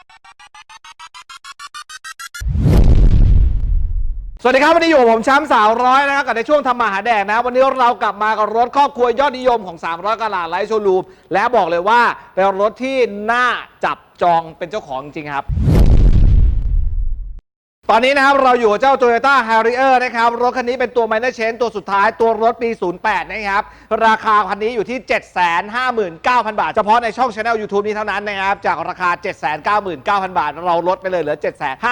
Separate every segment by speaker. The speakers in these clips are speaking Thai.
Speaker 1: สวัสดีครับวันนี้อยู่ผมช้ำ300นะครับกับในช่วงทำมาหาแดกนะวันนี้เรากลับมากับรถครอบครัวยอดนิยมของ300กะหลาดไลท์โชว์รูมและบอกเลยว่าเป็นรถที่น่าจับจองเป็นเจ้าของจริงครับตอนนี้นะครับเราอยู่กับเจ้า Toyota Harrier นะครับรถคันนี้เป็นตัว Minor Change ตัวสุดท้ายตัวรถปี 08 นะครับราคาคันนี้อยู่ที่ 759,000 บาทเฉพาะในช่อง Channel YouTube นี้เท่านั้นนะครับจากราคา 799,000 บาทเราลดไปเลยเหลือ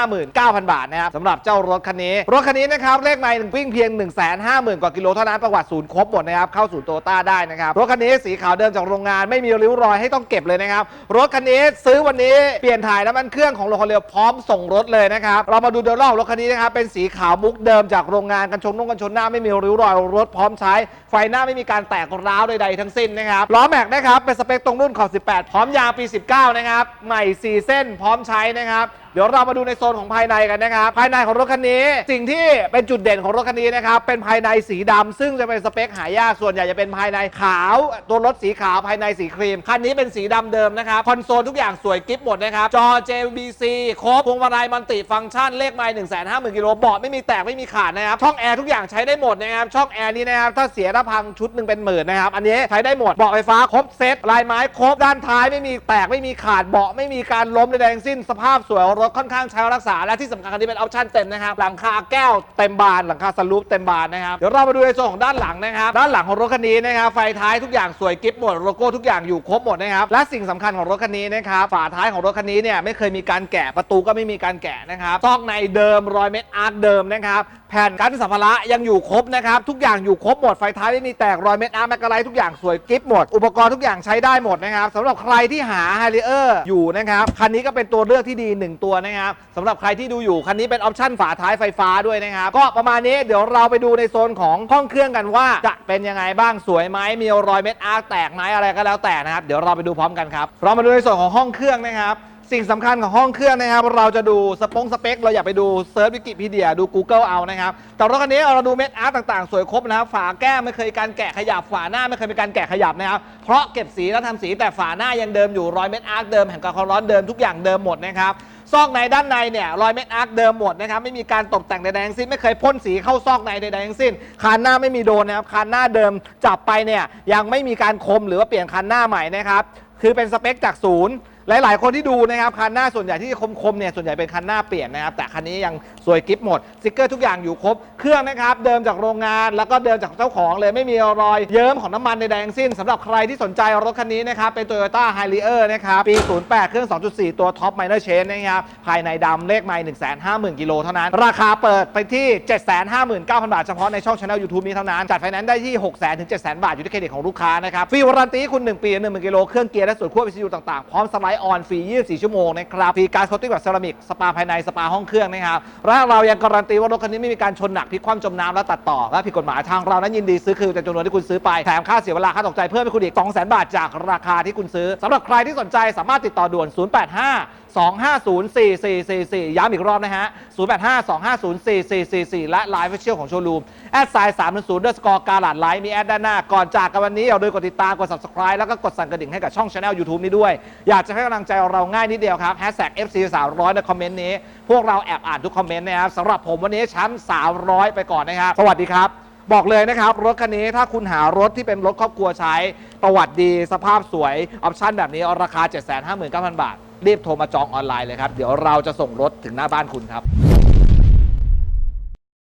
Speaker 1: 759,000 บาทนะครับสำหรับเจ้ารถคันนี้นะครับเลขไมล์วิ่งเพียง 150,000 กว่ากิโลเท่านั้นประวัติศูนย์ครบหมดนะครับเข้าศูนย์โตต้าได้นะครับรถคันนี้สีขาวเดิมจากโรงงานไม่มีริ้วรอยให้ต้องเก็บเลยนะครับรถคันนี้ซื้อวันนี้เปลี่ยนถ่ายน้ำมันเครื่องของโลคอลเรียวพร้อมส่งรถเลยนะครับเรามาดูโดยรอบรถคันนี้นะครับเป็นสีขาวมุกเดิมจากโรงงานกันชนหน้าไม่มีริ้วรอยรถพร้อมใช้ไฟหน้าไม่มีการแตกร้าวใดๆทั้งสิ้นนะครับล้อแม็กนะครับเป็นสเปคตรงรุ่นขอบ18พร้อมยางปี19นะครับใหม่4เส้นพร้อมใช้นะครับเดี๋ยวเรามาดูในโซนของภายในกันนะครับภายในของรถคันนี้สิ่งที่เป็นจุดเด่นของรถคันนี้นะครับเป็นภายในสีดำซึ่งจะเป็นสเปคหายากส่วนใหญ่จะเป็นภายในขาวตัวรถสีขาวภายในสีครีมคันนี้เป็นสีดำเดิมนะครับคอนโซลทุกอย่างสวยกิ๊บหมดนะครับจอ JVC ครบพวงมาลัยมัลติฟังก์ชันเลขไมล์ 150,000 กิโลเบาะไม่มีแตกไม่มีขาดนะครับช่องแอร์ทุกอย่างใช้ได้หมดนะครับช่องแอร์นี้นะครับถ้าเสียถ้าพังชุดหนึ่งเป็นหมื่นนะครับอันนี้ใช้ได้หมดเบาะไฟฟ้าครบเซ็ตลายไม้ครบด้านท้ายไม่มีแตกไม่มีขาดเบาะไม่มีการล้มใดๆทั้งสิ้นสภาพสวยรถค่อนข้างใช้รักษาและที่สำคัญคันนี้เป็นออปชั่นเต็มนะครับหลังคาแก้วเต็มบานหลังคาสลูปเต็มบานนะครับเดี๋ยวเรามาดูในส่วนของด้านหลังนะครับด้านหลังของรถคันนี้นะครับไฟท้ายทุกอย่างสวยกิ๊บหมดโลโก้ทุกอย่างอยู่ครบหมดนะครับและสิ่งสำคัญของรถคันนี้นะครับฝาท้ายของรถคันนี้เนี่ยไม่เคยมีการแกะประตูก็ไม่มีการแกะนะครับซอกในเดิมรอยเม็ดอาร์คเดิมนะครับแผ่นกันสัมภาระยังอยู่ครบนะครับทุกอย่างอยู่ครบหมดไฟท้ายไม่มีแตกรอยเม็ดอาร์คแมกกาไลท์ทุกอย่างสวยกิ๊บหมดอุปกรณ์ทุกอย่างใช้ได้หมดนะครับสำหรับใครที่หา Harrier อยู่นะครับคันนี้ก็เป็นตัวเลือกที่ดี1ตัวนะครับสำหรับใครที่ดูอยู่คันนี้เป็นออปชั่นฝาท้ายไฟฟ้าด้วยนะครับก็ประมาณนี้เดี๋ยวเราไปดูในโซนของห้องเครื่องกันว่าจะเป็นยังไงบ้างสวยไหมมีรอยเม็ดอาร์คแตกไหมอะไรก็แล้วแต่นะครับเดี๋ยวเราไปดูพร้อมกันครับเรามาดูในส่วนของห้องเครื่องนะครับสิ่งสำคัญของห้องเครื่องนะครับเราจะดูสเปคเราอย่าไปดูเซิร์ชวิกิพีเดียดู Google เอานะครับแต่รถคันนี้เราดูเม็ดอาร์ตต่างๆสวยครบนะครับฝาแก้มไม่เคยการแกะขยับฝาหน้าไม่เคยมีการแกะขยับนะครับเพราะเก็บสีแล้วทำสีแต่ฝาหน้ายังเดิมอยู่รอยเม็ดอาร์ตเดิมแห่งความร้อนเดิมทุกอย่างเดิมหมดนะครับซอกในด้านในเนี่ยรอยเม็ดอาร์คเดิมหมดนะครับไม่มีการตกแต่งใดๆทั้งสิ้นไม่เคยพ่นสีเข้าซอกในใดๆทั้งสิ้นคานหน้าไม่มีโดนนะครับคานหน้าเดิมจับไปเนี่ยยังไม่มีการคมหรือว่าเปลี่ยนคานหน้าใหม่นะครับคือเป็นสเปคจากศูนย์หลายๆคนที่ดูนะครับคันหน้าส่วนใหญ่ที่คมๆเนี่ยส่วนใหญ่เป็นคันหน้าเปลี่ยนนะครับแต่คันนี้ยังสวยกิ๊บหมดสติ๊กเกอร์ทุกอย่างอยู่ครบเครื่องนะครับเดิมจากโรงงานแล้วก็เดิมจากเจ้าของเลยไม่มีรอยเยิ้มของน้ำมันใดๆทั้งสิ้นสำหรับใครที่สนใจรถคันนี้นะครับเป็น Toyota Harrier นะครับปี 08 เครื่อง 2.4 ตัว Top Minor Change นะครับภายในดำเลขไมล์ 150,000 กิโลเท่านั้นราคาเปิดไปที่ 759,000 บาทเฉพาะในช่อง Channel YouTube นี้เท่านั้นจัดไฟแนนซ์ได้ที่ 600,000 ถึง 700,000 บาทอยู่ที่เครดิตของลูกค้านะครับฟรีวารันตีคุณ1 ปี10,000 กิโลเครื่องเกียร์และส่วนควบ ECU ต่างๆพร้อมสไลด์ออนฟรี24 ชั่วโมงนะครับฟรีการโคตติ้งแบบเซรามิกสปาภายในสปาห้องเครื่องนะครับและเรายังการันตีว่ารถคันนี้ไม่มีการชนหนักพลิกคว่ำจมน้ำและตัดต่อและผิดกฎหมายทางเรานั้นยินดีซื้อคืนแต่จำนวนที่คุณซื้อไปแถมค่าเสียเวลาค่าตกใจเพิ่มให้คุณอีก 200,000 บาทจากราคาที่คุณซื้อสำหรับใครที่สนใจสามารถติดต่อด่วน 085-250-4444 ย้ำอีกรอบนะฮะ 085-250-4444 และไลฟ์เชียลของโชว์รูม@310_กาลาดไลฟ์มีแอดด้านหน้าก่อนจากกันวันนี้อย่าลืมกดติดตามกด subscribe แล้วก็กดสั่นกระดิ่งให้กับช่อง Channel YouTube นี้ด้วยอยากจะให้กำลังใจเราง่ายนิดเดียวครับ #FC300 ในคอมเมนต์นี้พวกเราแอบอ่านทุกคอมเมนต์นะครับสำหรับผมวันนี้ชั้น300ไปก่อนนะครับสวัสดีครับบอกเลยนะครับรถคันนี้ถ้าคุณหารถที่เป็นรถครอบครัวใช้ประวัติดีสภาพสวยออปชั่นแบบนี้ราคา 759,000 บาทรีบโทรมาจองออนไลน์เลยครับเดี๋ยวเราจะส่งรถถึงหน้าบ้านคุณครับ